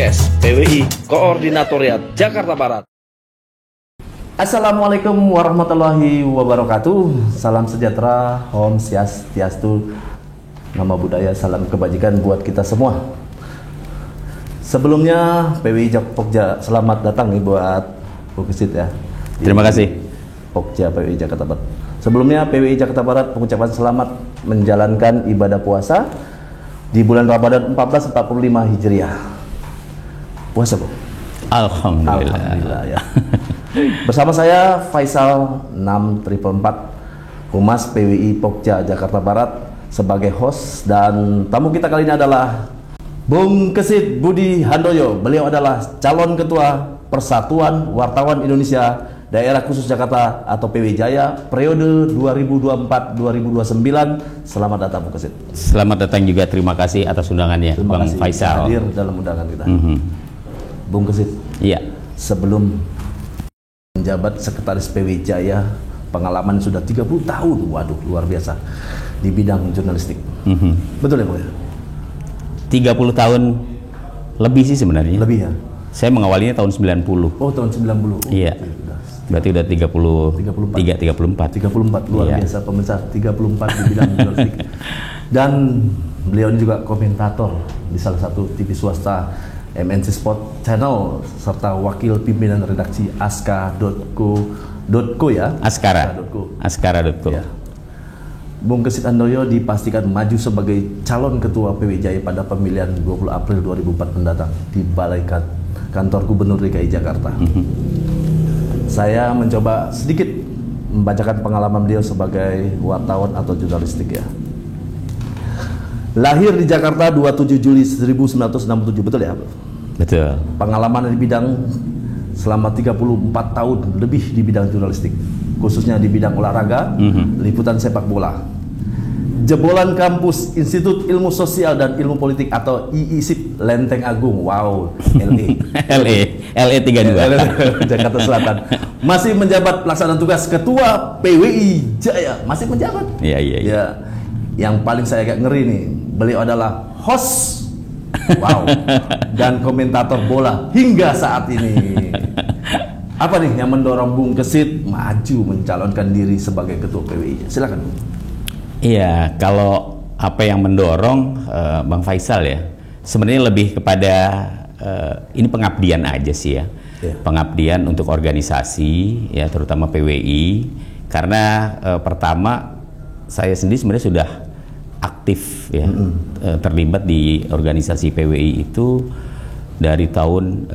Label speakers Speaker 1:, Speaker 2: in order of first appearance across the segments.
Speaker 1: Podcast PWI Koordinatoriat Jakarta Barat.
Speaker 2: Assalamualaikum warahmatullahi wabarakatuh. Salam sejahtera, Om Swastiastu, nama budaya, salam kebajikan buat kita semua. Sebelumnya PWI Pokja selamat datang nih buat Bu Kesit ya.
Speaker 3: Terima kasih.
Speaker 2: Pokja PWI Jakarta Barat. Sebelumnya PWI Jakarta Barat mengucapkan selamat menjalankan ibadah puasa di bulan Ramadan 1445 Hijriah. Puasa, Bu?
Speaker 3: Alhamdulillah.
Speaker 2: Ya. Bersama saya Faisal 6444, Humas PWI Pokja Jakarta Barat sebagai host, dan tamu kita kali ini adalah Bung Kesit Budi Handoyo. Beliau adalah calon ketua Persatuan Wartawan Indonesia Daerah Khusus Jakarta atau PW Jaya periode 2024-2029. Selamat datang, Bung Kesit.
Speaker 3: Selamat datang juga, terima kasih atas undangannya, Bang Faisal.
Speaker 2: Hadir dalam undangan kita. Bung Kesit.
Speaker 3: Iya.
Speaker 2: Sebelum menjabat Sekretaris PW Jaya, pengalaman sudah 30 tahun. Waduh, luar biasa di bidang jurnalistik. Betul ya, Bung?
Speaker 3: 30 tahun lebih sih sebenarnya.
Speaker 2: Lebih ya?
Speaker 3: Saya mengawalinya tahun 90.
Speaker 2: Oh, tahun 90. Oh,
Speaker 3: iya. Berarti udah 34.
Speaker 2: Luar
Speaker 3: iya.
Speaker 2: Biasa pemirsa, 34 di bidang jurnalistik. Dan beliau ini juga komentator di salah satu TV swasta MNC Sport Channel serta wakil pimpinan redaksi aska.co ya. Askara.co. Ya. Bung Kesit Handoyo dipastikan maju sebagai calon ketua PW Jaya pada pemilihan 20 April 2004 mendatang di Balai Kantor Gubernur DKI Jakarta. Saya mencoba sedikit membacakan pengalaman beliau sebagai wartawan atau jurnalistik ya. Lahir di Jakarta 27 Juli 1967, betul ya?
Speaker 3: Betul.
Speaker 2: Pengalaman di bidang selama 34 tahun lebih di bidang jurnalistik, khususnya di bidang olahraga, liputan sepak bola. Jebolan kampus Institut Ilmu Sosial dan Ilmu Politik atau IISIP Lenteng Agung. Wow, LE 32 Jakarta Selatan. Masih menjabat pelaksana tugas ketua PWI Jaya. Masih menjabat.
Speaker 3: Iya.
Speaker 2: Ya, yang paling saya agak ngeri nih, beliau adalah host, wow, dan komentator bola hingga saat ini. Apa nih yang mendorong Bung Kesit maju mencalonkan diri sebagai ketua PWI? Silakan.
Speaker 3: Iya, kalau apa yang mendorong Bang Faisal ya, sebenarnya lebih kepada ini pengabdian aja sih ya. Pengabdian untuk organisasi ya, terutama PWI, karena pertama saya sendiri sebenarnya sudah aktif ya, terlibat di organisasi PWI itu dari tahun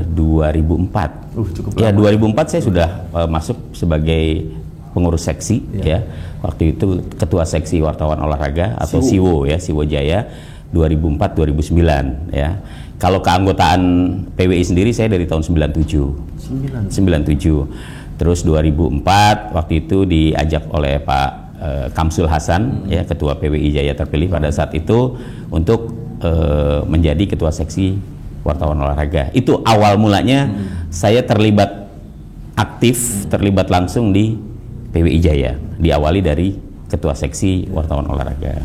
Speaker 3: 2004.
Speaker 2: Cukup
Speaker 3: ya,
Speaker 2: lama.
Speaker 3: 2004 saya sudah masuk sebagai pengurus seksi ya. Waktu itu ketua seksi wartawan olahraga atau SIWO ya, SIWO Jaya 2004-2009 ya. Kalau keanggotaan PWI sendiri saya dari tahun 97. Terus 2004 waktu itu diajak oleh Pak Kamsul Hasan ya, ketua PWI Jaya terpilih pada saat itu untuk menjadi ketua seksi wartawan olahraga. Itu awal mulanya saya terlibat aktif, terlibat langsung di PWI Jaya, diawali dari ketua seksi wartawan olahraga.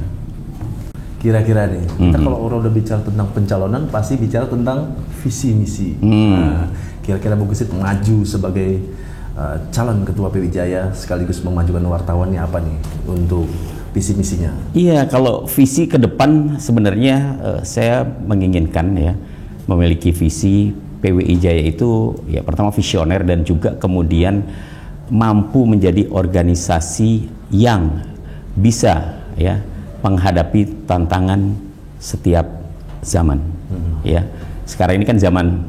Speaker 2: Kira-kira nih, kita kalau orang udah bicara tentang pencalonan pasti bicara tentang visi misi. Nah, kira-kira Bung Kesit maju sebagai calon ketua PWI Jaya sekaligus memajukan wartawannya apa nih untuk visi misinya?
Speaker 3: Iya, kalau visi ke depan sebenarnya saya menginginkan ya memiliki visi PWI Jaya itu ya pertama visioner dan juga kemudian mampu menjadi organisasi yang bisa ya menghadapi tantangan setiap zaman. Ya, sekarang ini kan zaman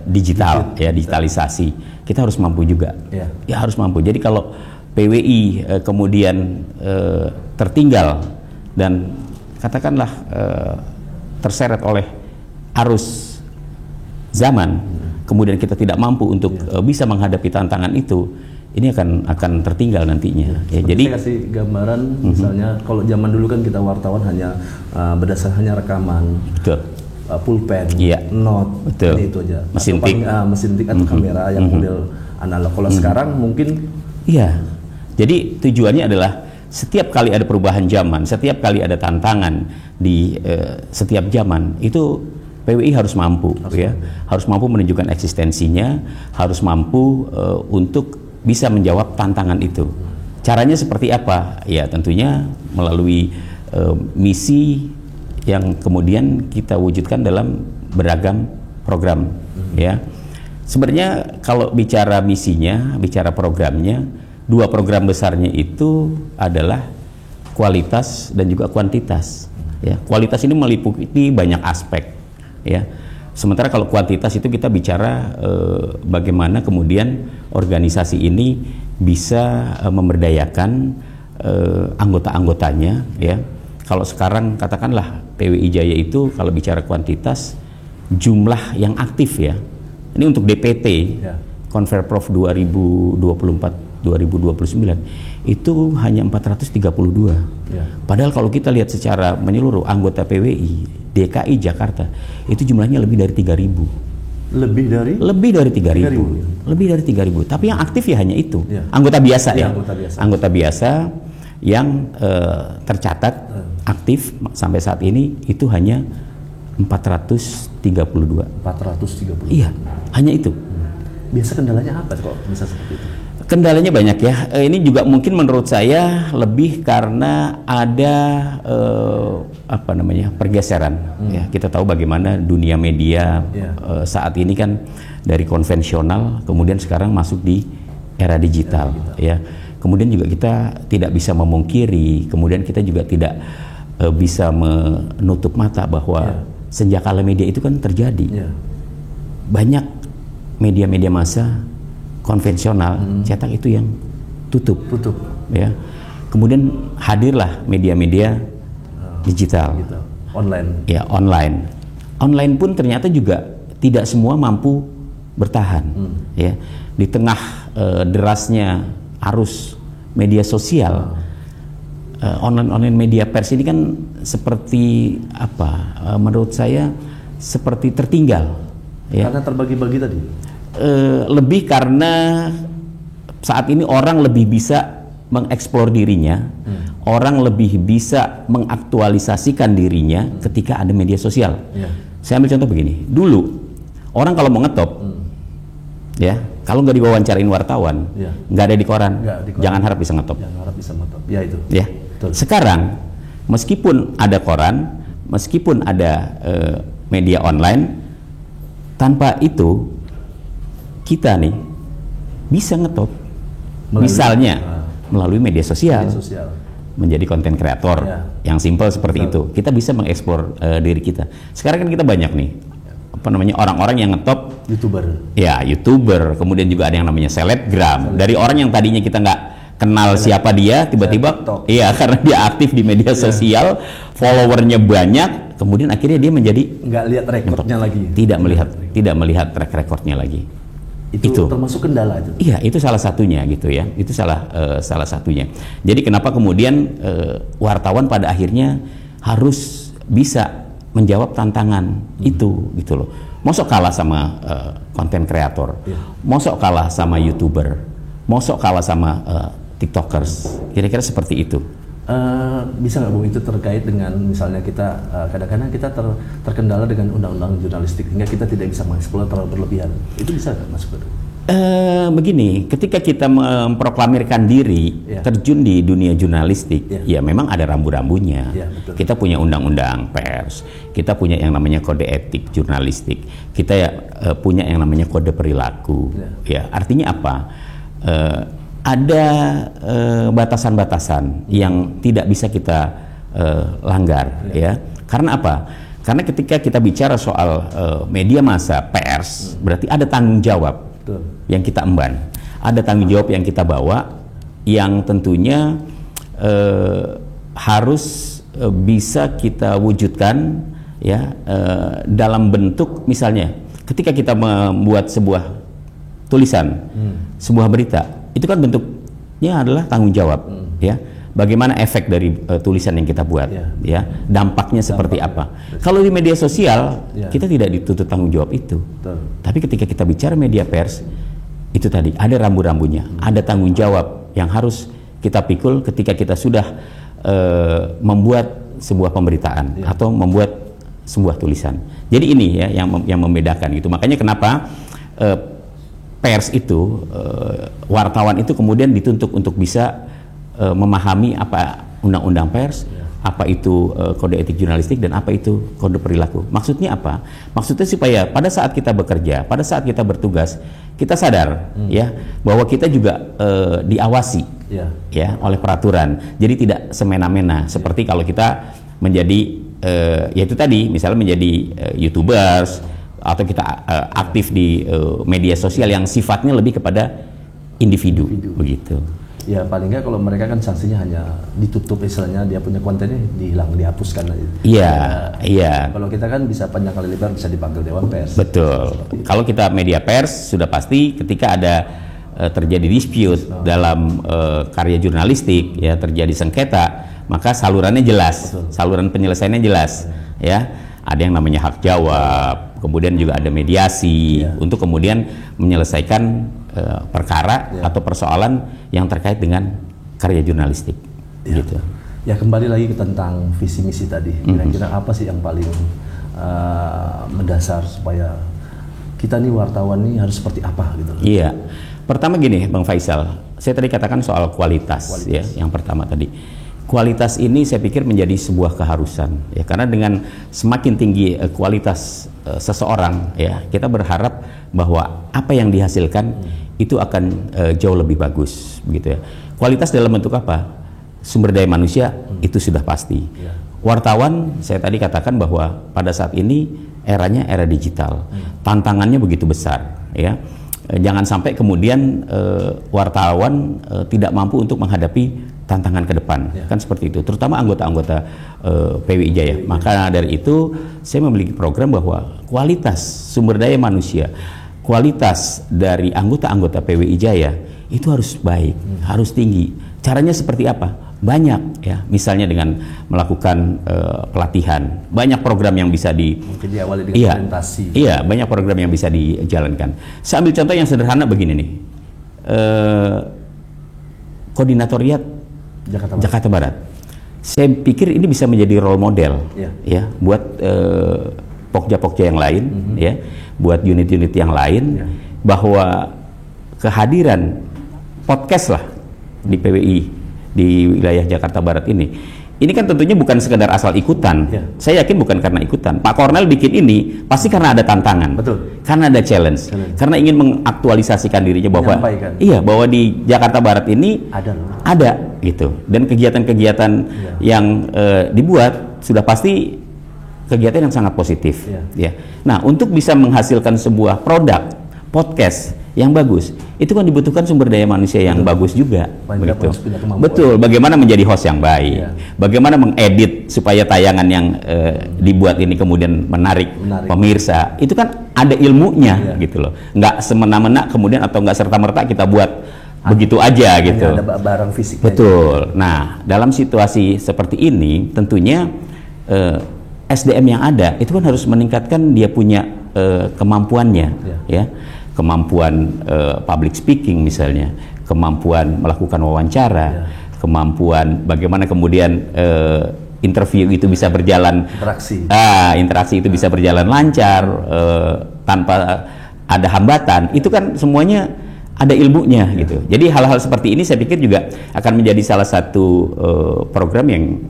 Speaker 3: digital ya, digitalisasi. Kita harus mampu juga. Ya harus mampu. Jadi kalau PWI kemudian tertinggal dan katakanlah terseret oleh arus zaman, kemudian kita tidak mampu untuk bisa menghadapi tantangan itu, ini akan tertinggal nantinya. Ya, jadi
Speaker 2: saya kasih gambaran, misalnya kalau zaman dulu kan kita wartawan hanya berdasarkan hanya rekaman, pulpen, note, ini itu aja.
Speaker 3: Mesin tik,
Speaker 2: mesin tik atau kamera yang model analog. Kalau sekarang mungkin,
Speaker 3: iya. Jadi tujuannya adalah setiap kali ada perubahan zaman, setiap kali ada tantangan di setiap zaman itu PWI harus mampu, harus mampu menunjukkan eksistensinya, harus mampu untuk bisa menjawab tantangan itu. Caranya seperti apa? Ya tentunya melalui misi yang kemudian kita wujudkan dalam beragam program. Ya, sebenarnya kalau bicara misinya, bicara programnya, 2 program besarnya itu adalah kualitas dan juga kuantitas. Ya, kualitas ini meliputi banyak aspek. Ya, sementara kalau kuantitas itu kita bicara bagaimana kemudian organisasi ini bisa memberdayakan anggota-anggotanya. Ya, kalau sekarang katakanlah PWI Jaya itu kalau bicara kuantitas jumlah yang aktif ya. Ini untuk DPT Konverprov 2024-2029 itu hanya 432. Padahal kalau kita lihat secara menyeluruh anggota PWI DKI Jakarta itu jumlahnya lebih dari 3.000. Lebih dari 3.000. Lebih dari 3.000. Tapi yang aktif ya hanya itu. Anggota biasa ya. Anggota biasa yang tercatat aktif sampai saat ini itu hanya 432. Iya, hanya itu.
Speaker 2: Biasa kendalanya apa kok bisa seperti itu?
Speaker 3: Kendalanya banyak ya. Ini juga mungkin menurut saya lebih karena ada pergeseran. Ya, kita tahu bagaimana dunia media saat ini kan dari konvensional kemudian sekarang masuk di era digital. Ya. Kemudian juga kita tidak bisa memungkiri, kemudian kita juga tidak bisa menutup mata bahwa senjakala media itu kan terjadi. Banyak media-media massa konvensional cetak itu yang tutup. Ya. Kemudian hadirlah media-media digital.
Speaker 2: Online.
Speaker 3: Ya, online. Online pun ternyata juga tidak semua mampu bertahan. Ya. Di tengah derasnya arus media sosial, online media pers ini kan seperti apa? Menurut saya seperti tertinggal. Ya.
Speaker 2: Karena terbagi-bagi tadi.
Speaker 3: Lebih karena saat ini orang lebih bisa mengeksplor dirinya, orang lebih bisa mengaktualisasikan dirinya ketika ada media sosial. Saya ambil contoh begini, dulu orang kalau mau ngetop, ya kalau nggak diwawancarain wartawan, nggak ada di koran, jangan harap bisa ngetop.
Speaker 2: Ya itu.
Speaker 3: Ya. Sekarang meskipun ada koran, meskipun ada media online, tanpa itu kita nih bisa ngetop misalnya melalui media sosial, menjadi konten kreator yang simpel seperti itu. Kita bisa mengekspor diri kita. Sekarang kan kita banyak nih orang-orang yang ngetop, YouTuber, kemudian juga ada yang namanya selebgram. Dari orang yang tadinya kita nggak kenal siapa dia, tiba-tiba karena dia aktif di media sosial, followernya banyak, kemudian akhirnya dia menjadi
Speaker 2: nggak lihat rekornya lagi,
Speaker 3: tidak melihat track recordnya lagi.
Speaker 2: Itu termasuk kendala itu.
Speaker 3: Iya, itu salah satunya gitu ya. Itu salah satunya. Jadi kenapa kemudian wartawan pada akhirnya harus bisa menjawab tantangan itu gitu loh. Mosok kalah sama konten kreator, mosok kalah sama YouTuber, mosok kalah sama TikTokers. Kira-kira seperti itu.
Speaker 2: Bisa nggak Bu, itu terkait dengan misalnya kita kadang-kadang kita terkendala dengan undang-undang jurnalistik hingga kita tidak bisa mengeksplor terlalu berlebihan. Itu bisa nggak masuk ke itu?
Speaker 3: Begini, ketika kita memproklamirkan diri terjun di dunia jurnalistik, ya memang ada rambu-rambunya. Kita punya undang-undang pers, kita punya yang namanya kode etik jurnalistik, kita punya yang namanya kode perilaku. Ya, artinya apa? Ada batasan-batasan yang tidak bisa kita langgar, ya. Karena apa? Karena ketika kita bicara soal media massa, pers, berarti ada tanggung jawab yang kita emban, ada tanggung jawab yang kita bawa, yang tentunya harus bisa kita wujudkan, ya, dalam bentuk misalnya, ketika kita membuat sebuah tulisan, sebuah berita. Itu kan bentuknya adalah tanggung jawab, ya. Bagaimana efek dari tulisan yang kita buat, ya. Dampaknya seperti apa. Kalau di media sosial, kita tidak dituntut tanggung jawab itu. Tapi ketika kita bicara media pers, itu tadi ada rambu-rambunya, ada tanggung jawab yang harus kita pikul ketika kita sudah membuat sebuah pemberitaan atau membuat sebuah tulisan. Jadi ini ya yang membedakan gitu. Makanya kenapa pers itu, wartawan itu kemudian dituntut untuk bisa memahami apa undang-undang pers, apa itu kode etik jurnalistik, dan apa itu kode perilaku. Maksudnya apa? Maksudnya supaya pada saat kita bekerja, pada saat kita bertugas, kita sadar ya bahwa kita juga diawasi ya oleh peraturan. Jadi tidak semena-mena seperti kalau kita menjadi yaitu tadi misalnya menjadi YouTubers atau kita aktif di media sosial yang sifatnya lebih kepada individu. Begitu.
Speaker 2: Ya paling nggak kalau mereka kan sanksinya hanya ditutup, istilahnya dia punya kontennya dihilang, dihapuskan aja.
Speaker 3: Iya.
Speaker 2: Kalau kita kan bisa panjang kali lebar, bisa dipanggil Dewan Pers.
Speaker 3: Betul. Kalau kita media pers sudah pasti ketika ada terjadi dispute dalam karya jurnalistik, ya terjadi sengketa, maka salurannya jelas, saluran penyelesaiannya jelas, ya. Ada yang namanya hak jawab, kemudian juga ada mediasi untuk kemudian menyelesaikan perkara atau persoalan yang terkait dengan karya jurnalistik. Gitu.
Speaker 2: Ya kembali lagi ke tentang visi misi tadi. Kira-kira apa sih yang paling mendasar supaya kita nih wartawan nih harus seperti apa gitu?
Speaker 3: Iya. Pertama gini, Bang Faisal, saya tadi katakan soal kualitas. Ya, yang pertama tadi. Kualitas ini saya pikir menjadi sebuah keharusan ya, karena dengan semakin tinggi kualitas seseorang ya, kita berharap bahwa apa yang dihasilkan itu akan jauh lebih bagus begitu ya. Kualitas dalam bentuk apa? Sumber daya manusia itu sudah pasti. Wartawan saya tadi katakan bahwa pada saat ini eranya era digital. Tantangannya begitu besar ya. Jangan sampai kemudian wartawan tidak mampu untuk menghadapi tantangan ke depan, kan seperti itu, terutama anggota-anggota PWI Jaya. Maka dari itu saya memiliki program bahwa kualitas sumber daya manusia, kualitas dari anggota-anggota PWI Jaya itu harus baik, harus tinggi. Caranya seperti apa? Banyak ya, misalnya dengan melakukan pelatihan, banyak program yang bisa
Speaker 2: mungkin diawali dengan presentasi.
Speaker 3: Iya, banyak program yang bisa dijalankan. Saya ambil contoh yang sederhana begini nih, koordinatoriat Jakarta Barat. Saya pikir ini bisa menjadi role model ya buat pokja-pokja yang lain ya, buat unit-unit yang lain bahwa kehadiran podcast lah di PWI di wilayah Jakarta Barat ini kan tentunya bukan sekedar asal ikutan. Saya yakin bukan karena ikutan. Pak Kornel bikin ini pasti karena ada tantangan. Betul. Karena ada challenge. Karena ingin mengaktualisasikan dirinya bahwa bahwa di Jakarta Barat ini ada gitu. Dan kegiatan-kegiatan yang dibuat sudah pasti kegiatan yang sangat positif. Ya. Nah, untuk bisa menghasilkan sebuah produk podcast yang bagus, itu kan dibutuhkan sumber daya manusia yang bagus juga. Begitu. Betul, bagaimana menjadi host yang baik, bagaimana mengedit supaya tayangan yang dibuat ini kemudian menarik pemirsa, itu kan ada ilmunya gitu loh. Nggak semena-mena kemudian atau nggak serta-merta kita buat begitu aja gitu.
Speaker 2: Ada barang fisiknya.
Speaker 3: Betul. Nah, dalam situasi seperti ini tentunya SDM yang ada itu kan harus meningkatkan dia punya kemampuannya ya. Kemampuan public speaking misalnya, kemampuan melakukan wawancara, kemampuan bagaimana kemudian interview itu bisa berjalan, interaksi itu bisa berjalan lancar tanpa ada hambatan, itu kan semuanya ada ilmunya gitu. Jadi hal-hal seperti ini saya pikir juga akan menjadi salah satu program yang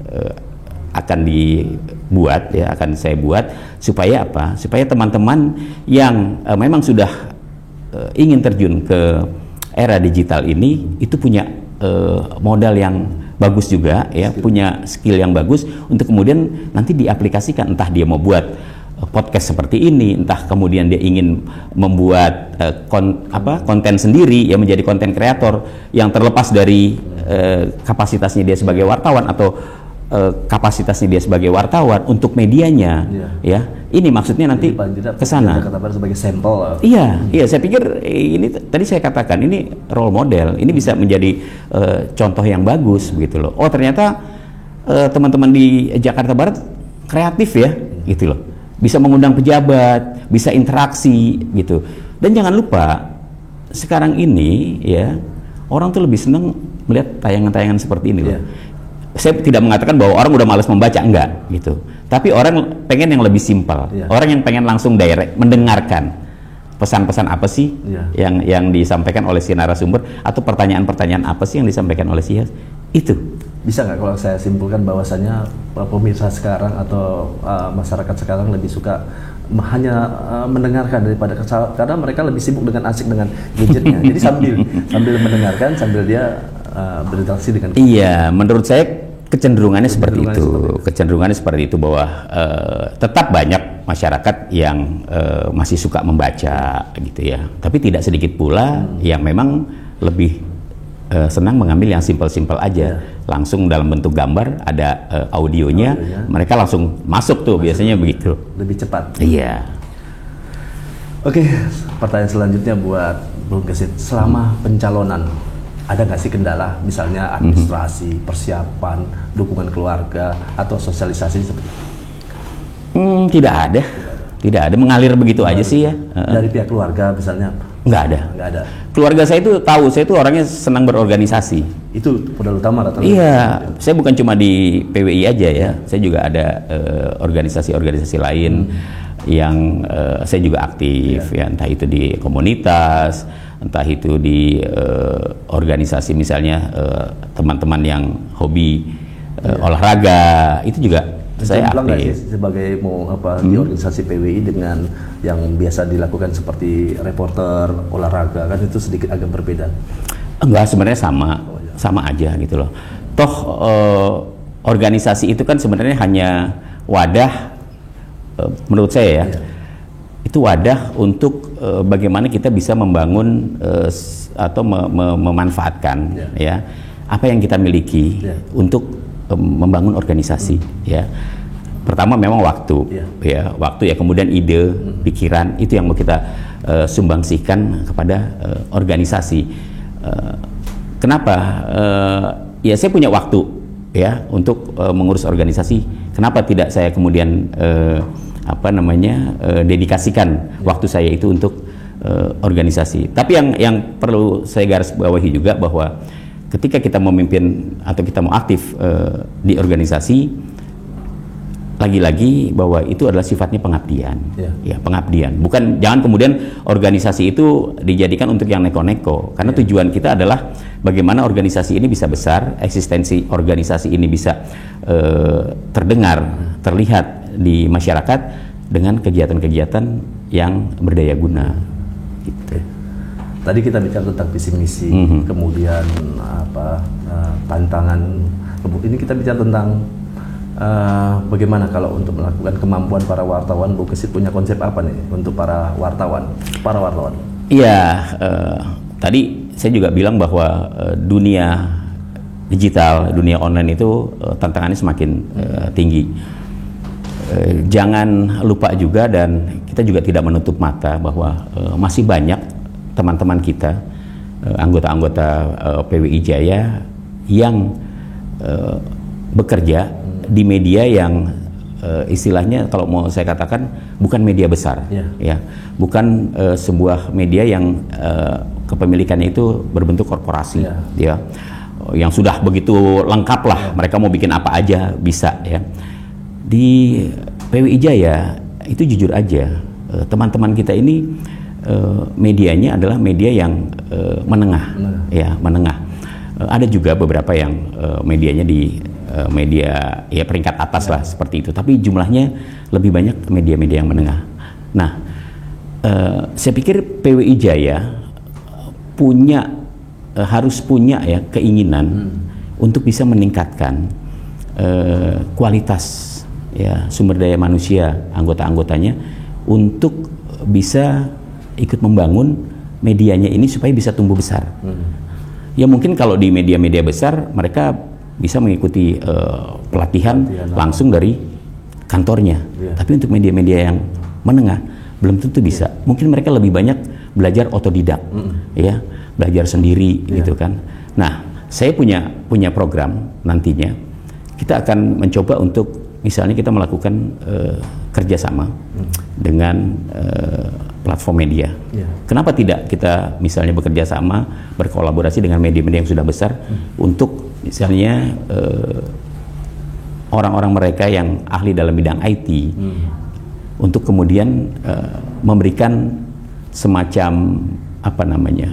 Speaker 3: akan dibuat ya, akan saya buat supaya apa? Supaya teman-teman yang memang sudah ingin terjun ke era digital ini itu punya modal yang bagus juga ya, punya skill yang bagus untuk kemudian nanti diaplikasikan, entah dia mau buat podcast seperti ini, entah kemudian dia ingin membuat konten sendiri ya, menjadi konten kreator yang terlepas dari kapasitasnya dia sebagai wartawan atau kapasitasnya dia sebagai wartawan untuk medianya ya. Ini maksudnya nanti ke sana.
Speaker 2: Sebagai sampel.
Speaker 3: Iya, saya pikir ini tadi saya katakan ini role model, ini bisa menjadi contoh yang bagus begitu loh. Oh, ternyata teman-teman di Jakarta Barat kreatif ya gitu loh. Bisa mengundang pejabat, bisa interaksi gitu. Dan jangan lupa sekarang ini ya, orang tuh lebih senang melihat tayangan-tayangan seperti ini loh. saya tidak mengatakan bahwa orang udah malas membaca, enggak gitu. Tapi orang pengen yang lebih simpel, orang yang pengen langsung direct mendengarkan pesan-pesan apa sih yang disampaikan oleh si narasumber, atau pertanyaan-pertanyaan apa sih yang disampaikan oleh si host. Itu
Speaker 2: bisa nggak kalau saya simpulkan bahwasanya pemirsa sekarang atau masyarakat sekarang lebih suka hanya mendengarkan daripada karena mereka lebih sibuk dengan asik dengan gadgetnya. Jadi sambil mendengarkan sambil dia berinteraksi dengan kita.
Speaker 3: Iya, menurut saya kecenderungannya seperti itu. Kecenderungannya seperti itu bahwa tetap banyak masyarakat yang masih suka membaca gitu ya. Tapi tidak sedikit pula yang memang lebih senang mengambil yang simpel-simpel aja, langsung dalam bentuk gambar, ada audionya, mereka langsung masuk tuh, biasanya begitu.
Speaker 2: Lebih cepat.
Speaker 3: Iya.
Speaker 2: Oke, pertanyaan selanjutnya buat Bung Gesit. Selama pencalonan, ada nggak sih kendala, misalnya administrasi, persiapan, dukungan keluarga, atau sosialisasi seperti itu?
Speaker 3: Tidak ada, mengalir begitu aja sih ya.
Speaker 2: Dari pihak keluarga misalnya?
Speaker 3: Nggak ada. Keluarga saya itu tahu, saya itu orangnya senang berorganisasi.
Speaker 2: Itu modal utama rata-rata.
Speaker 3: Iya, saya bukan cuma di PWI aja ya, saya juga ada organisasi-organisasi lain yang saya juga aktif ya, entah itu di komunitas, entah itu di organisasi misalnya teman-teman yang hobi olahraga, itu juga saya aktif.
Speaker 2: Sebagai di organisasi PWI dengan yang biasa dilakukan seperti reporter olahraga, kan itu sedikit agak berbeda.
Speaker 3: Enggak, sebenarnya sama aja gitu loh. Toh organisasi itu kan sebenarnya hanya wadah, menurut saya ya, itu wadah untuk bagaimana kita bisa membangun atau memanfaatkan ya apa yang kita miliki untuk membangun organisasi ya. Pertama memang waktu waktu ya, kemudian ide, pikiran, itu yang mau kita sumbangsihkan kepada organisasi. Kenapa? Ya saya punya waktu ya untuk mengurus organisasi. Kenapa tidak saya kemudian dedikasikan waktu saya itu untuk organisasi. Tapi yang perlu saya garis bawahi juga bahwa ketika kita memimpin atau kita mau aktif di organisasi, lagi-lagi bahwa itu adalah sifatnya pengabdian, ya pengabdian. Bukan, jangan kemudian organisasi itu dijadikan untuk yang neko-neko, karena tujuan kita adalah bagaimana organisasi ini bisa besar, eksistensi organisasi ini bisa terdengar, terlihat di masyarakat dengan kegiatan-kegiatan yang berdaya guna. Gitu.
Speaker 2: Tadi kita bicara tentang visi misi, kemudian tantangan. Ini kita bicara tentang bagaimana kalau untuk melakukan kemampuan para wartawan. Bu Gesit punya konsep apa nih untuk para wartawan?
Speaker 3: Iya, tadi saya juga bilang bahwa dunia digital, dunia online itu tantangannya semakin tinggi. Jangan lupa juga, dan kita juga tidak menutup mata bahwa masih banyak teman-teman kita, anggota-anggota PWI Jaya yang bekerja di media yang istilahnya kalau mau saya katakan bukan media besar, ya, bukan sebuah media yang kepemilikannya itu berbentuk korporasi, ya, yang sudah begitu lengkap lah, mereka mau bikin apa aja bisa, ya. Di PWI Jaya itu jujur aja, teman-teman kita ini medianya adalah media yang menengah, ya, menengah. Ada juga beberapa yang medianya di media ya peringkat atas lah seperti itu, tapi jumlahnya lebih banyak media-media yang menengah. Nah, saya pikir PWI Jaya harus punya ya keinginan untuk bisa meningkatkan kualitas ya sumber daya manusia anggota-anggotanya untuk bisa ikut membangun medianya ini supaya bisa tumbuh besar. Ya mungkin kalau di media-media besar mereka bisa mengikuti pelatihan langsung dari kantornya. Tapi untuk media-media yang menengah belum tentu bisa. Mungkin mereka lebih banyak belajar otodidak, ya, belajar sendiri gitu kan. Nah, saya punya program nantinya. Kita akan mencoba untuk misalnya kita melakukan kerjasama dengan platform media. Kenapa tidak kita misalnya bekerja sama, berkolaborasi dengan media-media yang sudah besar untuk misalnya orang-orang mereka yang ahli dalam bidang IT untuk kemudian memberikan semacam apa namanya,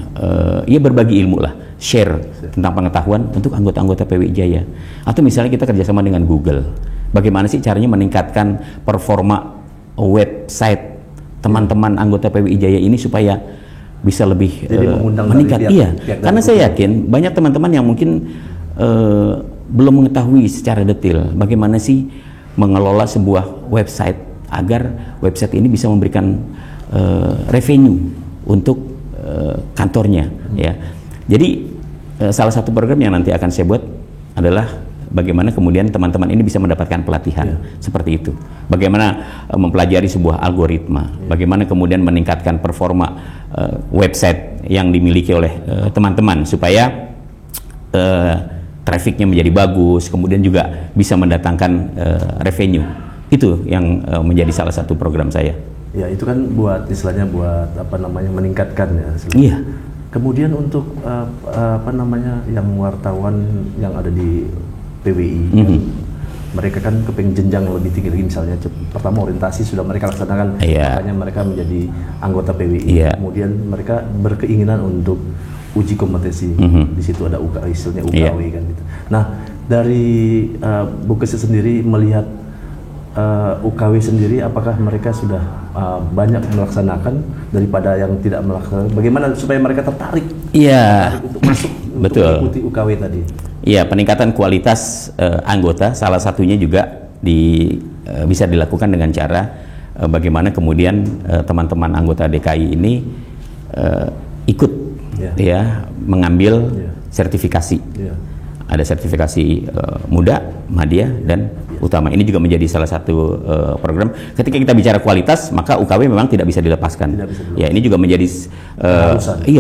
Speaker 3: ya berbagi ilmu lah, share tentang pengetahuan untuk anggota-anggota PWI Jaya. Atau misalnya kita kerjasama dengan Google, bagaimana sih caranya meningkatkan performa website teman-teman anggota PWI Jaya ini supaya bisa lebih meningkat. Iya, karena saya yakin banyak teman-teman yang mungkin belum mengetahui secara detail bagaimana sih mengelola sebuah website agar website ini bisa memberikan revenue untuk kantornya, ya. Jadi salah satu program yang nanti akan saya buat adalah bagaimana kemudian teman-teman ini bisa mendapatkan pelatihan seperti itu. Bagaimana mempelajari sebuah algoritma, bagaimana kemudian meningkatkan performa website yang dimiliki oleh teman-teman supaya trafficnya menjadi bagus, kemudian juga bisa mendatangkan revenue. Itu yang menjadi salah satu program saya.
Speaker 2: Ya, itu kan buat istilahnya buat apa namanya meningkatkan ya.
Speaker 3: Iya.
Speaker 2: Kemudian untuk apa namanya yang wartawan yang ada di PWI, kan, mereka kan kepengen jenjang lebih tinggi lagi, misalnya pertama orientasi sudah mereka laksanakan, makanya mereka menjadi anggota PWI. Kemudian mereka berkeinginan untuk uji kompetensi, di situ ada istilahnya UKW kan gitu. Nah, dari Bu Kesi sendiri melihat UKW sendiri, apakah mereka sudah banyak melaksanakan daripada yang tidak melaksanakan? Bagaimana supaya mereka tertarik? Untuk masuk untuk mengikuti UKW tadi?
Speaker 3: Iya, peningkatan kualitas anggota salah satunya juga bisa dilakukan dengan cara bagaimana kemudian teman-teman anggota DKI ini ikut mengambil sertifikasi. Ada sertifikasi muda, madya, dan utama. Ini juga menjadi salah satu program. Ketika kita bicara kualitas, maka UKW memang tidak bisa dilepaskan. Ya, ini juga menjadi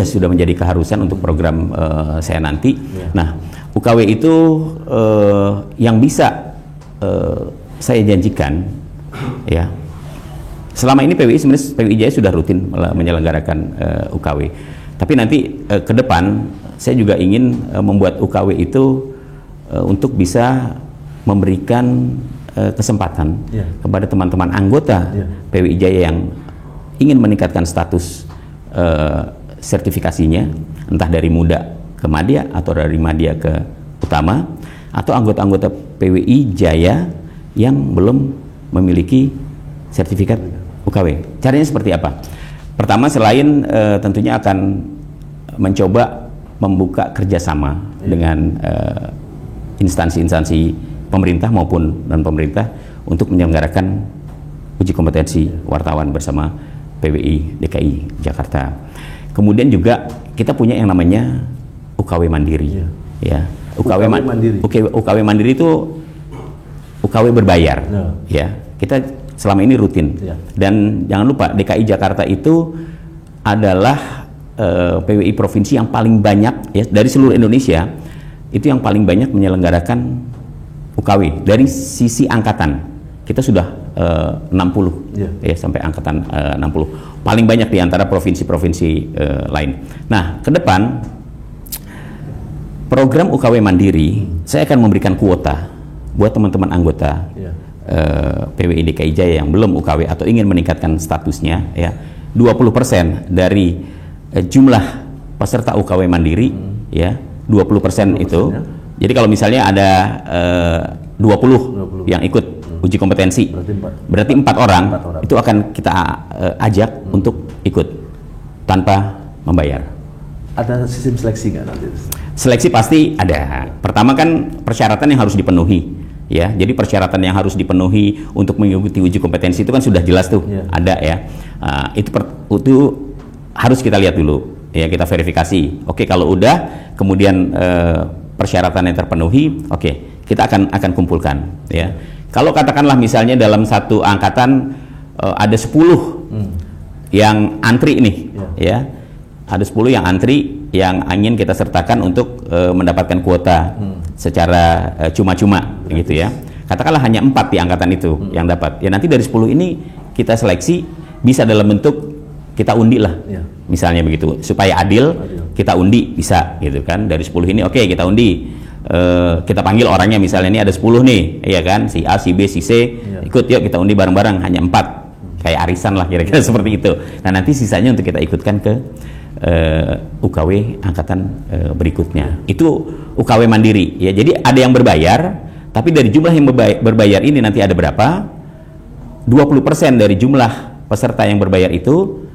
Speaker 3: sudah menjadi keharusan untuk program saya nanti. Nah, UKW itu yang bisa saya janjikan, ya. Selama ini PWI Jaya sudah rutin menyelenggarakan UKW. Tapi nanti ke depan saya juga ingin membuat UKW itu untuk bisa memberikan kesempatan kepada teman-teman anggota PWI Jaya yang ingin meningkatkan status sertifikasinya, entah dari muda ke madya atau dari madya ke utama, atau anggota-anggota PWI Jaya yang belum memiliki sertifikat UKW. Caranya seperti apa? Pertama, selain tentunya akan mencoba membuka kerjasama dengan instansi-instansi pemerintah maupun non-pemerintah untuk menyelenggarakan uji kompetensi wartawan bersama PWI DKI Jakarta. Kemudian juga kita punya yang namanya UKW Mandiri. Ya, UKW Mandiri itu UKW berbayar. Ya, kita selama ini rutin. Dan jangan lupa DKI Jakarta itu adalah PWI provinsi yang paling banyak, ya, dari seluruh Indonesia itu yang paling banyak menyelenggarakan UKW. Dari sisi angkatan kita sudah 60 ya, sampai angkatan 60, paling banyak di antara provinsi-provinsi lain. Nah, ke depan program UKW Mandiri saya akan memberikan kuota buat teman-teman anggota PWI DKI Jaya yang belum UKW atau ingin meningkatkan statusnya, ya, 20% dari jumlah peserta UKW Mandiri, ya, 20% itu. Jadi kalau misalnya ada 20 yang ikut uji kompetensi, berarti 4 orang itu akan kita ajak untuk ikut tanpa membayar.
Speaker 2: Ada sistem seleksi nggak nanti?
Speaker 3: Seleksi pasti ada. Pertama kan persyaratan yang harus dipenuhi, ya. Jadi persyaratan yang harus dipenuhi untuk mengikuti uji kompetensi itu kan sudah jelas tuh, ada, ya. Itu harus kita lihat dulu, ya, kita verifikasi. Oke, kalau udah kemudian persyaratan yang terpenuhi, oke, kita akan kumpulkan, ya. Kalau katakanlah misalnya dalam satu angkatan ada 10 yang antri nih, ya, ada 10 yang antri yang ingin kita sertakan untuk mendapatkan kuota secara cuma-cuma, gitu ya. Katakanlah hanya 4 di angkatan itu yang dapat. Ya, nanti dari 10 ini kita seleksi, bisa dalam bentuk kita undi lah, misalnya begitu, supaya adil. Kita undi bisa, gitu kan, dari 10 ini oke, kita undi kita panggil orangnya, misalnya ini ada 10 nih, ya kan, si A, si B, si C, ikut yuk kita undi bareng-bareng, hanya 4, kayak arisan lah kira-kira seperti itu. Nah nanti sisanya untuk kita ikutkan ke UKW angkatan berikutnya. Itu UKW mandiri ya. Jadi ada yang berbayar, tapi dari jumlah yang berbayar ini nanti ada berapa? 20% dari jumlah peserta yang berbayar itu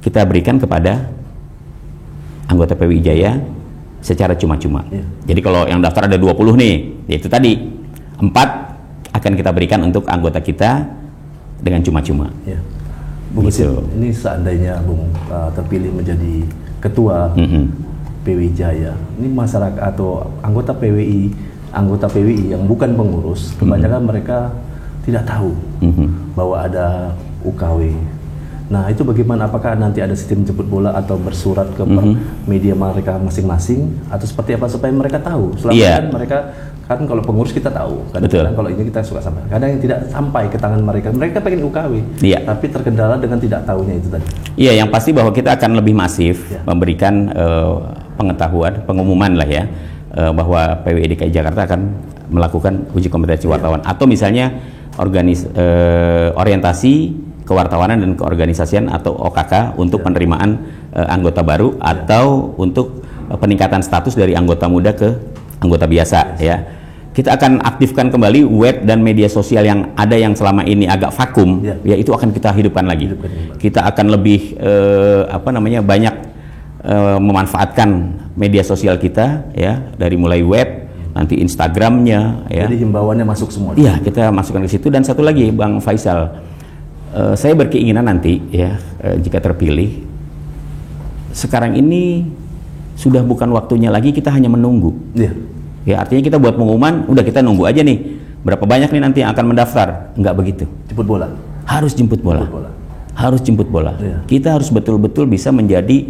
Speaker 3: kita berikan kepada anggota PWI Jaya secara cuma-cuma. Jadi kalau yang daftar ada 20 nih, yaitu tadi 4 akan kita berikan untuk anggota kita dengan cuma-cuma.
Speaker 2: Bung Mesin, ini seandainya Bung terpilih menjadi ketua PWI Jaya, ini masyarakat atau anggota PWI yang bukan pengurus, kebanyakan mereka tidak tahu bahwa ada UKW. Nah itu bagaimana, apakah nanti ada sistem jemput bola atau bersurat ke media mereka masing-masing atau seperti apa supaya mereka tahu? Selama kan mereka kan kalau pengurus kita tahu, kadang-kadang kalau ini kita suka sampai, kadang yang tidak sampai ke tangan mereka pengen UKW, tapi terkendala dengan tidak tahunya itu tadi. Iya,
Speaker 3: yang pasti bahwa kita akan lebih masif memberikan pengetahuan, pengumuman lah ya, bahwa PWI DKI Jakarta akan melakukan uji kompetensi wartawan atau misalnya orientasi kewartawanan dan keorganisasian atau OKK untuk penerimaan anggota baru atau untuk peningkatan status dari anggota muda ke anggota biasa ya. Kita akan aktifkan kembali web dan media sosial yang ada yang selama ini agak vakum ya, itu akan kita hidupkan lagi. Kita akan lebih banyak memanfaatkan media sosial kita ya, dari mulai web, nanti Instagramnya ya.
Speaker 2: Jadi himbauannya masuk semua.
Speaker 3: Iya, kita masukkan ke situ. Dan satu lagi Bang Faisal, saya berkeinginan nanti ya, jika terpilih, sekarang ini sudah bukan waktunya lagi kita hanya menunggu. Ya, artinya kita buat pengumuman, udah kita nunggu aja nih berapa banyak nih nanti yang akan mendaftar. Enggak begitu.
Speaker 2: Jemput bola.
Speaker 3: Harus jemput bola. Harus jemput bola. Kita harus betul-betul bisa menjadi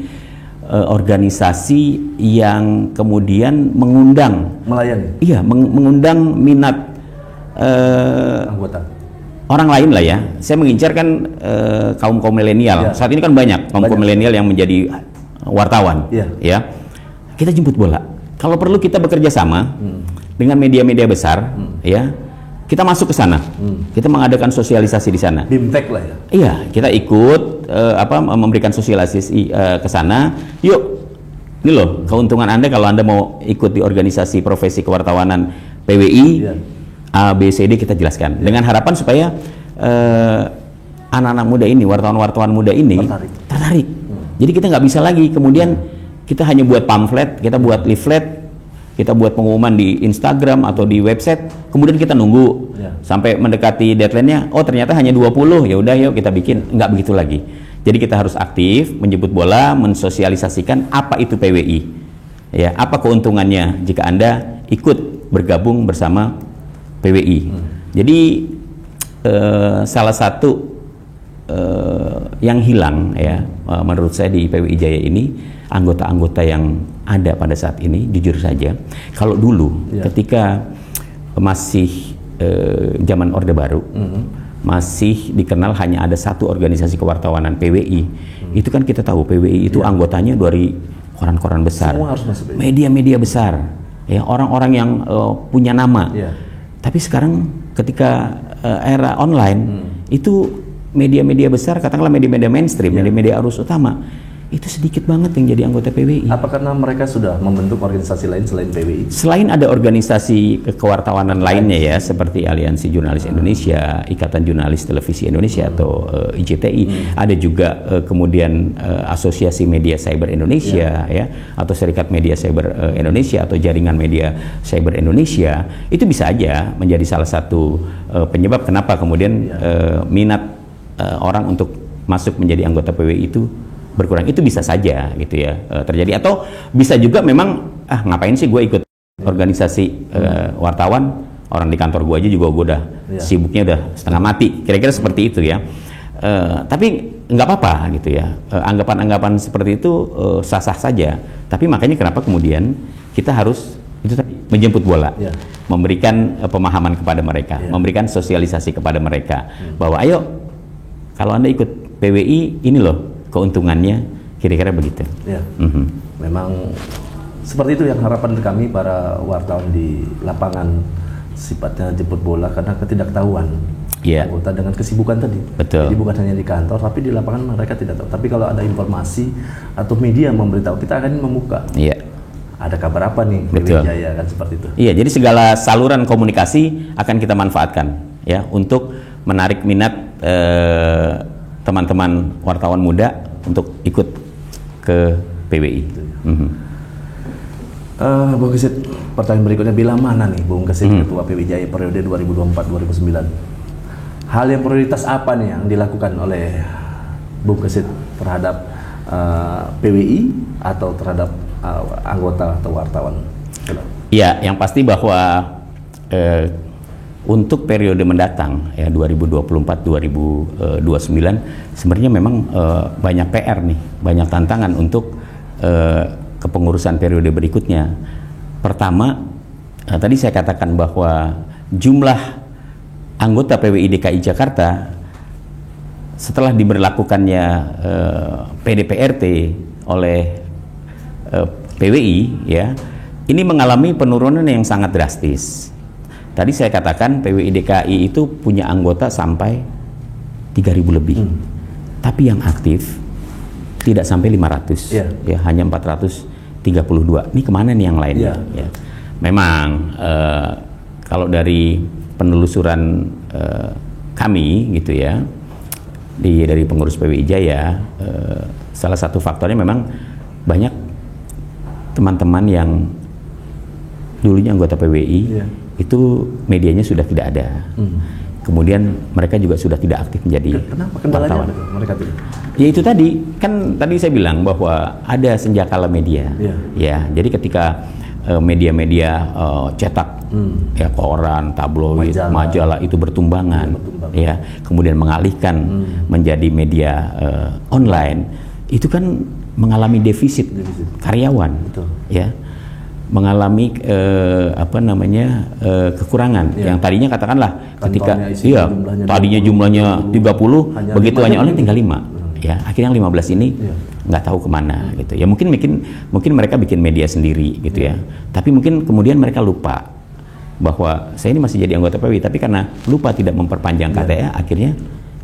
Speaker 3: organisasi yang kemudian mengundang,
Speaker 2: melayani.
Speaker 3: Iya, mengundang minat
Speaker 2: anggota.
Speaker 3: Orang lain lah ya. Saya mengincar kan kaum milenial. Saat ini kan banyak kaum milenial yang menjadi wartawan. Ya, kita jemput bola. Kalau perlu kita bekerja sama dengan media-media besar, ya, kita masuk ke sana. Kita mengadakan sosialisasi di sana.
Speaker 2: Bimtek lah ya.
Speaker 3: Iya, kita ikut memberikan sosialisasi ke sana. Yuk, ini loh keuntungan Anda kalau Anda mau ikut di organisasi profesi kewartawanan PWI. A, B, C, D kita jelaskan dengan harapan supaya anak-anak muda ini, wartawan-wartawan muda ini tertarik. Jadi kita nggak bisa lagi kemudian kita hanya buat pamflet, kita buat leaflet, kita buat pengumuman di Instagram atau di website, kemudian kita nunggu sampai mendekati deadline-nya, oh ternyata hanya 20, ya udah yuk kita bikin. Nggak begitu lagi. Jadi kita harus aktif menjemput bola, mensosialisasikan apa itu PWI, ya, apa keuntungannya jika Anda ikut bergabung bersama PWI. Jadi salah satu yang hilang ya, menurut saya di PWI Jaya ini, anggota-anggota yang ada pada saat ini, jujur saja, kalau dulu ketika masih zaman Orde Baru, masih dikenal hanya ada satu organisasi kewartawanan PWI, itu kan kita tahu PWI itu anggotanya dari koran-koran besar, media-media besar, ya, orang-orang yang punya nama. Tapi sekarang ketika era online, itu media-media besar, katakanlah media-media mainstream, media-media arus utama, itu sedikit banget yang jadi anggota PWI.
Speaker 2: Apa karena mereka sudah membentuk organisasi lain selain PWI?
Speaker 3: Selain ada organisasi kewartawanan lainnya ya, seperti Aliansi Jurnalis Indonesia, Ikatan Jurnalis Televisi Indonesia atau IJTI, ada juga kemudian Asosiasi Media Cyber Indonesia ya, atau Serikat Media Cyber Indonesia atau Jaringan Media Cyber Indonesia. Itu bisa aja menjadi salah satu penyebab kenapa kemudian minat orang untuk masuk menjadi anggota PWI itu berkurang. Itu bisa saja gitu ya terjadi, atau bisa juga memang ngapain sih gue ikut organisasi wartawan, orang di kantor gue aja juga gue udah sibuknya udah setengah mati, kira-kira seperti itu ya. Tapi nggak apa-apa gitu ya, anggapan-anggapan seperti itu sah-sah saja. Tapi makanya kenapa kemudian kita harus itu tadi menjemput bola, memberikan pemahaman kepada mereka, memberikan sosialisasi kepada mereka bahwa ayo kalau Anda ikut PWI, ini loh keuntungannya, kira-kira begitu.
Speaker 2: Memang Seperti itu yang harapan kami para wartawan di lapangan, sifatnya jemput bola karena ketidaktahuan anggota dengan kesibukan tadi.
Speaker 3: Betul.
Speaker 2: Jadi bukan hanya di kantor, tapi di lapangan mereka tidak tahu. Tapi kalau ada informasi atau media memberitahu, kita akan membuka. Ada kabar apa nih PWI Jaya, kan seperti itu.
Speaker 3: Iya, jadi segala saluran komunikasi akan kita manfaatkan ya untuk menarik minat teman-teman wartawan muda untuk ikut ke PWI.
Speaker 2: Bung Kesit, pertanyaan berikutnya, bila mana nih Bung Kesit Ketua PWI Jaya periode 2024-2009? Hal yang prioritas apa nih yang dilakukan oleh Bung Kesit terhadap PWI atau terhadap anggota atau wartawan?
Speaker 3: Ya, yang pasti bahwa untuk periode mendatang ya 2024-2029 sebenarnya memang banyak PR nih, banyak tantangan untuk kepengurusan periode berikutnya. Pertama, tadi saya katakan bahwa jumlah anggota PWI DKI Jakarta setelah diberlakukannya PDPRT oleh PWI ya, ini mengalami penurunan yang sangat drastis. Tadi saya katakan PWI DKI itu punya anggota sampai 3.000 lebih, tapi yang aktif tidak sampai 500, ya hanya 432. Ini kemana nih yang lainnya? Ya. Memang kalau dari penelusuran kami gitu ya, dari pengurus PWI Jaya, salah satu faktornya memang banyak teman-teman yang dulunya anggota PWI itu medianya sudah tidak ada. Kemudian mereka juga sudah tidak aktif menjadi wartawan.
Speaker 2: Mereka tidak?
Speaker 3: Ya itu tadi, kan tadi saya bilang bahwa ada senjakala media. Ya, jadi ketika media-media cetak, ya koran, tabloid, majalah itu bertumbangan, ya, kemudian mengalihkan menjadi media online, itu kan mengalami defisit karyawan, ya, mengalami kekurangan yang tadinya katakanlah ketika tadinya jumlahnya 30, begitu hanya oleh tinggal 5, ya akhirnya 15 ini nggak tahu kemana gitu ya. Mungkin mereka bikin media sendiri gitu ya, tapi mungkin kemudian mereka lupa bahwa saya ini masih jadi anggota PWI, tapi karena lupa tidak memperpanjang KTA, akhirnya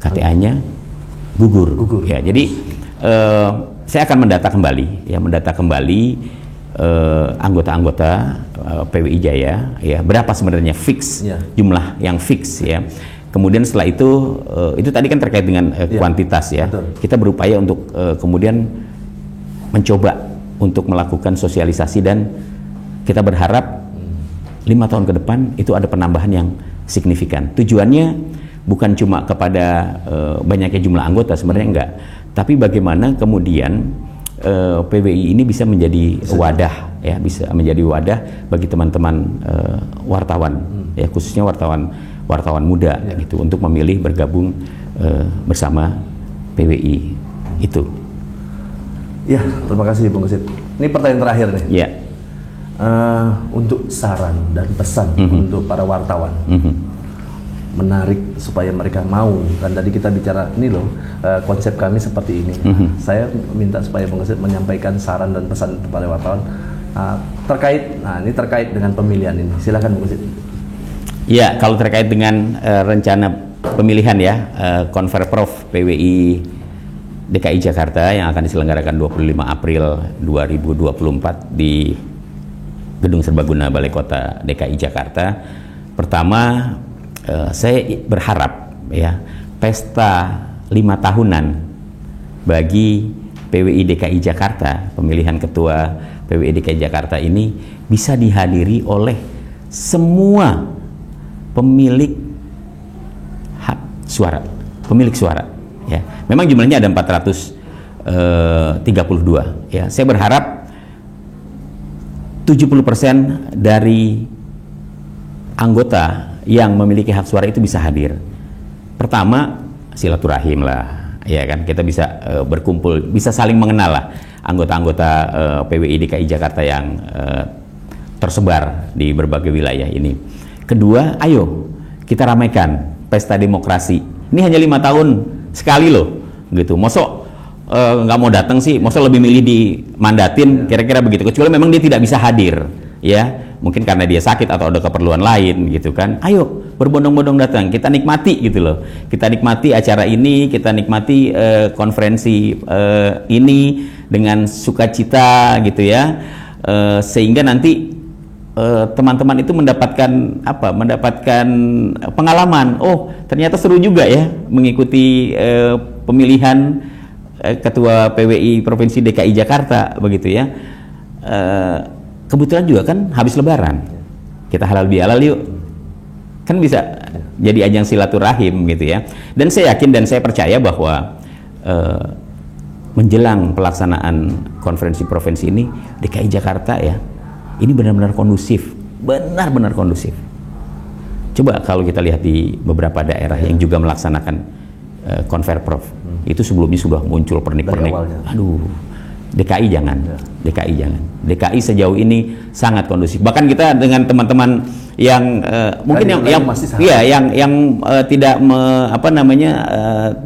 Speaker 3: KTA-nya gugur. Ya, jadi saya akan mendata kembali anggota-anggota PWI Jaya ya, berapa sebenarnya fix jumlah yang fix ya. Kemudian setelah itu tadi kan terkait dengan kuantitas ya. Kita berupaya untuk kemudian mencoba untuk melakukan sosialisasi, dan kita berharap 5 tahun ke depan itu ada penambahan yang signifikan. Tujuannya bukan cuma kepada banyaknya jumlah anggota, sebenarnya enggak, tapi bagaimana kemudian PWI ini bisa menjadi wadah ya, bisa menjadi wadah bagi teman-teman wartawan ya, khususnya wartawan muda gitu, untuk memilih bergabung bersama PWI itu.
Speaker 2: Ya, terima kasih Bung Kesit. Ini pertanyaan terakhir nih.
Speaker 3: Ya.
Speaker 2: Untuk saran dan pesan untuk para wartawan, menarik supaya mereka mau, kan tadi kita bicara ini loh, konsep kami seperti ini. Saya minta supaya Bung Kesit menyampaikan saran dan pesan kepada wartawan terkait dengan pemilihan ini. Silakan Bung Kesit.
Speaker 3: Ya, kalau terkait dengan rencana pemilihan ya, Konferprov PWI DKI Jakarta yang akan diselenggarakan 25 April 2024 di Gedung Serbaguna Balai Kota DKI Jakarta. Pertama, saya berharap ya, pesta 5 tahunan bagi PWI DKI Jakarta, pemilihan ketua PWI DKI Jakarta ini bisa dihadiri oleh semua pemilik hak suara, pemilik suara ya. Memang jumlahnya ada 432 ya. Saya berharap 70% dari anggota yang memiliki hak suara itu bisa hadir. Pertama, silaturahim lah, ya kan, kita bisa berkumpul, bisa saling mengenal lah anggota-anggota PWI DKI Jakarta yang tersebar di berbagai wilayah ini. Kedua, ayo kita ramaikan pesta demokrasi. Ini hanya 5 tahun sekali loh, gitu. Mosok nggak mau datang sih, maksudnya lebih milih dimandatin, kira-kira begitu. Kecuali memang dia tidak bisa hadir, ya, mungkin karena dia sakit atau ada keperluan lain gitu kan. Ayo berbondong-bondong datang, kita nikmati gitu loh. Kita nikmati acara ini, kita nikmati konferensi ini dengan sukacita gitu ya, sehingga nanti teman-teman itu mendapatkan apa? Mendapatkan pengalaman. Oh, ternyata seru juga ya mengikuti pemilihan Ketua PWI Provinsi DKI Jakarta begitu ya. Kebetulan juga kan habis Lebaran, kita halal bihalal yuk, kan bisa jadi ajang silaturahim gitu ya. Dan saya yakin dan saya percaya bahwa menjelang pelaksanaan konferensi provinsi ini, DKI Jakarta ya, ini benar-benar kondusif, benar-benar kondusif. Coba kalau kita lihat di beberapa daerah yang juga melaksanakan konverprov, itu sebelumnya sudah muncul pernik-pernik. Aduh, DKI jangan, DKI jangan. DKI sejauh ini sangat kondusif. Bahkan kita dengan teman-teman yang mungkin yang tidak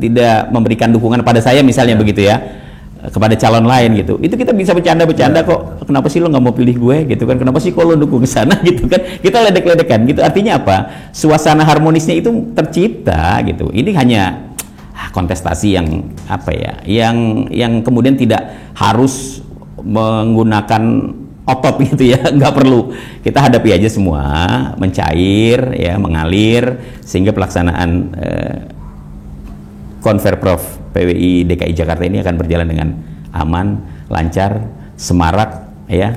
Speaker 3: tidak memberikan dukungan pada saya misalnya begitu ya, kepada calon lain gitu. Itu kita bisa bercanda-bercanda kok. Kenapa sih lo nggak mau pilih gue gitu kan? Kenapa sih kalau dukung ke sana gitu kan? Kita ledek-ledekan gitu. Artinya apa? Suasana harmonisnya itu tercipta gitu. Ini hanya kontestasi yang apa ya, yang kemudian tidak harus menggunakan otot gitu ya, nggak perlu, kita hadapi aja semua, mencair ya, mengalir, sehingga pelaksanaan Konverprov PWI DKI Jakarta ini akan berjalan dengan aman, lancar, semarak ya,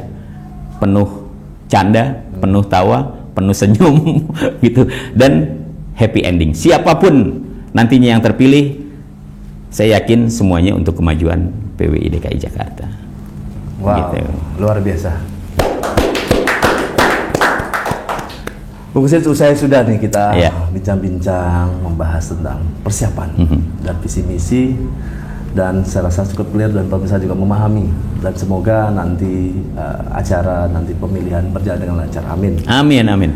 Speaker 3: penuh canda, penuh tawa, penuh senyum gitu, dan happy ending. Siapapun nantinya yang terpilih, saya yakin semuanya untuk kemajuan PWI DKI Jakarta.
Speaker 2: Wow, gitu. Luar biasa. Bung Kesit, usai sudah nih kita bincang-bincang membahas tentang persiapan dan visi misi, dan saya rasa cukup clear dan pemirsa juga memahami, dan semoga nanti acara nanti pemilihan berjalan dengan lancar. Amin.
Speaker 3: Amin, amin.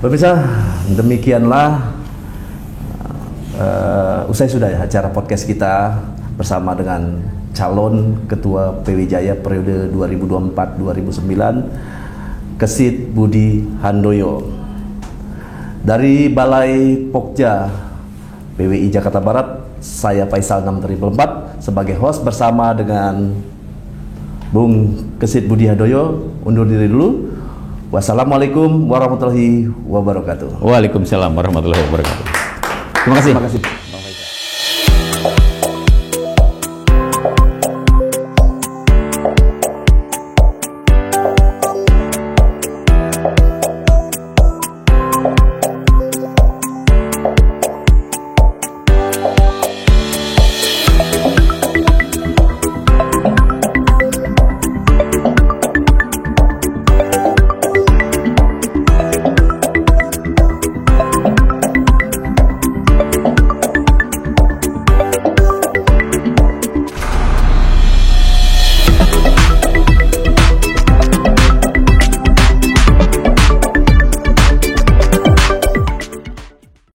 Speaker 2: Pemirsa, demikianlah usai sudah ya acara podcast kita bersama dengan calon Ketua PW Jaya periode 2024-2029, Kesit Budi Handoyo. Dari Balai Pokja PWI Jakarta Barat, saya Faisal 644 sebagai host bersama dengan Bung Kesit Budi Handoyo undur diri dulu. Wassalamualaikum warahmatullahi wabarakatuh.
Speaker 3: Waalaikumsalam warahmatullahi wabarakatuh. Terima kasih.